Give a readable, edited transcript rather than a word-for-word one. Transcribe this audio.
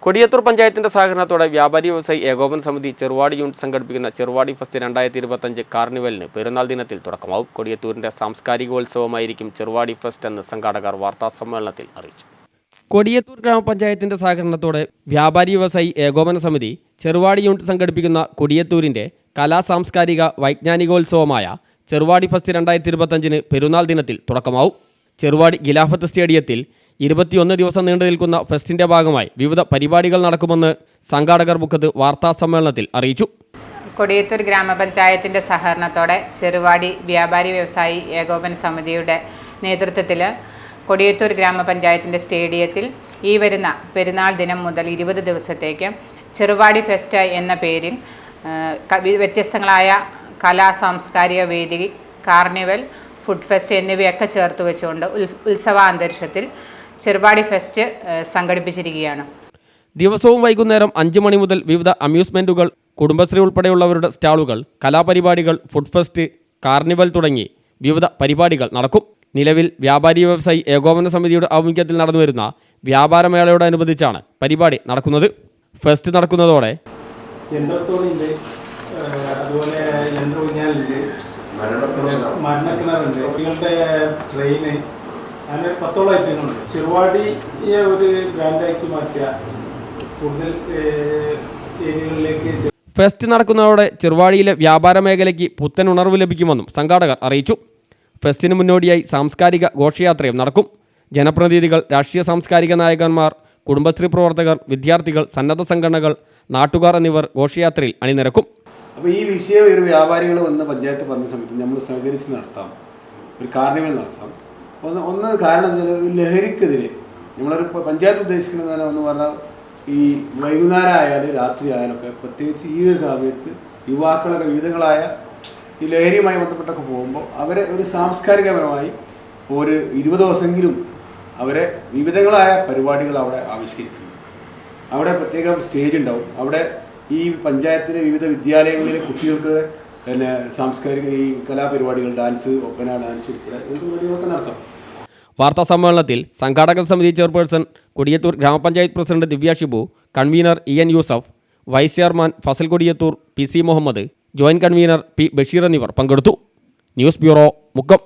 കൊടിയത്തൂർ പഞ്ചായത്തിന്റെ സഹകരണത്തോടെ വ്യാപാരി വ്യവസായി ഏകോപന സമിതി ചെറുവാടി യൂണിറ്റ് സംഘടിപ്പിക്കുന്ന ചെറുവാടി ഫെസ്റ്റ് 2025 കാർണിവലിന് പെരുന്നാൾ ദിനത്തിൽ തുടക്കമാവും. കൊടിയത്തൂരിന്റെ സാംസ്കാരികോത്സവമായിരിക്കും ചെറുവാടി ഫെസ്റ്റ് എന്ന് സംഘാടകർ വാർത്താസമ്മേളനത്തിൽ അറിയിച്ചു. കൊടിയത്തൂർ ഗ്രാമപഞ്ചായത്തിന്റെ സഹകരണത്തോടെ വ്യാപാരി വ്യവസായി ഏകോപന സമിതി ചെറുവാടി യൂണിറ്റ് സംഘടിപ്പിക്കുന്ന കൊടിയത്തൂരിന്റെ കലാ സാംസ്കാരിക വൈജ്ഞാനികോത്സവമായ ചെറുവാടി ഫെസ്റ്റ് 2025 പെരുന്നാൾ ദിനത്തിൽ തുടക്കമാവും. ചെറുവാടി ഖിലാഫത്ത് സ്റ്റേഡിയത്തിൽ 21 ദിവസം നീണ്ടു നിൽക്കുന്ന ഫെസ്റ്റിന്റെ ഭാഗമായി വിവിധ പരിപാടികൾ നടക്കുമെന്ന് സംഘാടകർ മുഖത്ത് വാർത്താസമ്മേളനത്തിൽ അറിയിച്ചു. കൊടിയത്തൂർ ഗ്രാമപഞ്ചായത്തിന്റെ സഹകരണത്തോടെ ചെറുവാടി വ്യാപാരി വ്യവസായി ഏകോപന സമിതിയുടെ നേതൃത്വത്തിൽ കൊടിയത്തൂർ ഗ്രാമപഞ്ചായത്തിന്റെ സ്റ്റേഡിയത്തിൽ ഈ വരുന്ന പെരുന്നാൾ ദിനം മുതൽ 20 ദിവസത്തേക്ക് ചെറുവാടി ഫെസ്റ്റ് എന്ന പേരിൽ വ്യത്യസ്തങ്ങളായ കലാ സാംസ്കാരിക വേദി, കാർണിവൽ, ഫുഡ് ഫെസ്റ്റ് എന്നിവയൊക്കെ ചേർത്ത് വെച്ചുകൊണ്ട് ഉത്സവാന്തരീക്ഷത്തിൽ ചെറുവാടി ഫെസ്റ്റ് സംഘടിപ്പിച്ചിരിക്കുകയാണ്. ദിവസവും വൈകുന്നേരം 5 മണി മുതൽ വിവിധ അമ്യൂസ്മെൻറ്റുകൾ, കുടുംബശ്രീ ഉൾപ്പെടെയുള്ളവരുടെ സ്റ്റാളുകൾ, കലാപരിപാടികൾ, ഫുഡ് ഫെസ്റ്റ്, കാർണിവൽ തുടങ്ങി വിവിധ പരിപാടികൾ നടക്കും. നിലവിൽ വ്യാപാരി വ്യവസായി ഏകോപന സമിതിയുടെ ആഭിമുഖ്യത്തിൽ നടന്നുവരുന്ന വ്യാപാരമേളയോടനുബന്ധിച്ചാണ് പരിപാടി നടക്കുന്നത്. ഫെസ്റ്റ് നടക്കുന്നതോടെ അതുപോലെ മരണക്കിണറുണ്ട്, കുട്ടികളുടെ ട്രെയിന്, അങ്ങനെ 10ഓളം ഐറ്റങ്ങളുണ്ട്. ചെറുവാടിയെ ഒരു ബ്രാൻഡാക്കി മാറ്റുക, കൂടുതൽ ഏരിയകളിലേക്ക്. ഫെസ്റ്റ് നടക്കുന്നതോടെ ചെറുവാടിയിലെ വ്യാപാര മേഖലയ്ക്ക് പുത്തൻ ഉണർവ് ലഭിക്കുമെന്നും സംഘാടകർ അറിയിച്ചു. ഫെസ്റ്റിന് മുന്നോടിയായി സാംസ്കാരിക ഘോഷയാത്രയും നടക്കും. ജനപ്രതിനിധികൾ, രാഷ്ട്രീയ സാംസ്കാരിക നായകന്മാർ, കുടുംബശ്രീ പ്രവർത്തകർ, വിദ്യാർത്ഥികൾ, സന്നദ്ധ സംഘടനകൾ, നാട്ടുകാർ എന്നിവർ ഘോഷയാത്രയിൽ അണിനിരക്കും. അപ്പോൾ ഈ വിഷയം ഒരു വ്യാപാരികൾ വന്ന് പഞ്ചായത്ത് പറഞ്ഞ സമയത്ത് നമ്മൾ സഹകരിച്ച് നടത്താം, ഒരു കാർണിവൽ നടത്താം. ഒന്ന് കാരണം ലഹരിക്കെതിരെ നമ്മളൊരു പഞ്ചായത്ത് ഉദ്ദേശിക്കുന്നത് തന്നെ ഒന്ന് പറഞ്ഞാൽ ഈ വൈകുന്നേരം ആയാലും രാത്രി ആയാലൊക്കെ, പ്രത്യേകിച്ച് ഈ ഒരു സമയത്ത് യുവാക്കളൊക്കെ വിവിധങ്ങളായ ഈ ലഹരിയുമായി ബന്ധപ്പെട്ടൊക്കെ പോകുമ്പോൾ അവരെ ഒരു സാംസ്കാരികപരമായി ഒരു 20 ദിവസമെങ്കിലും അവരെ വിവിധങ്ങളായ പരിപാടികൾ അവിടെ ആവിഷ്കരിക്കുന്നു. അവിടെ പ്രത്യേകം സ്റ്റേജ് ഉണ്ടാവും. അവിടെ ഈ പഞ്ചായത്തിലെ വിവിധ വിദ്യാലയങ്ങളിലെ കുട്ടികൾക്ക് പിന്നെ സാംസ്കാരിക ഈ കലാപരിപാടികൾ, ഡാൻസ്, ഒപ്പന ഡാൻസ് ഉൾപ്പെടെ പരിപാടികളൊക്കെ നടത്താം. വാർത്താ സമ്മേളനത്തിൽ സംഘാടക സമിതി chairperson Kodiyathur Gramapanchayat president Divya Shibu, convener EN Yousuf, vice chairman Fasal Kodiyathur, PC Muhammad, joint convener P Basheer എന്നിവർ പങ്കെടുത്തു. News bureau, Mukkam.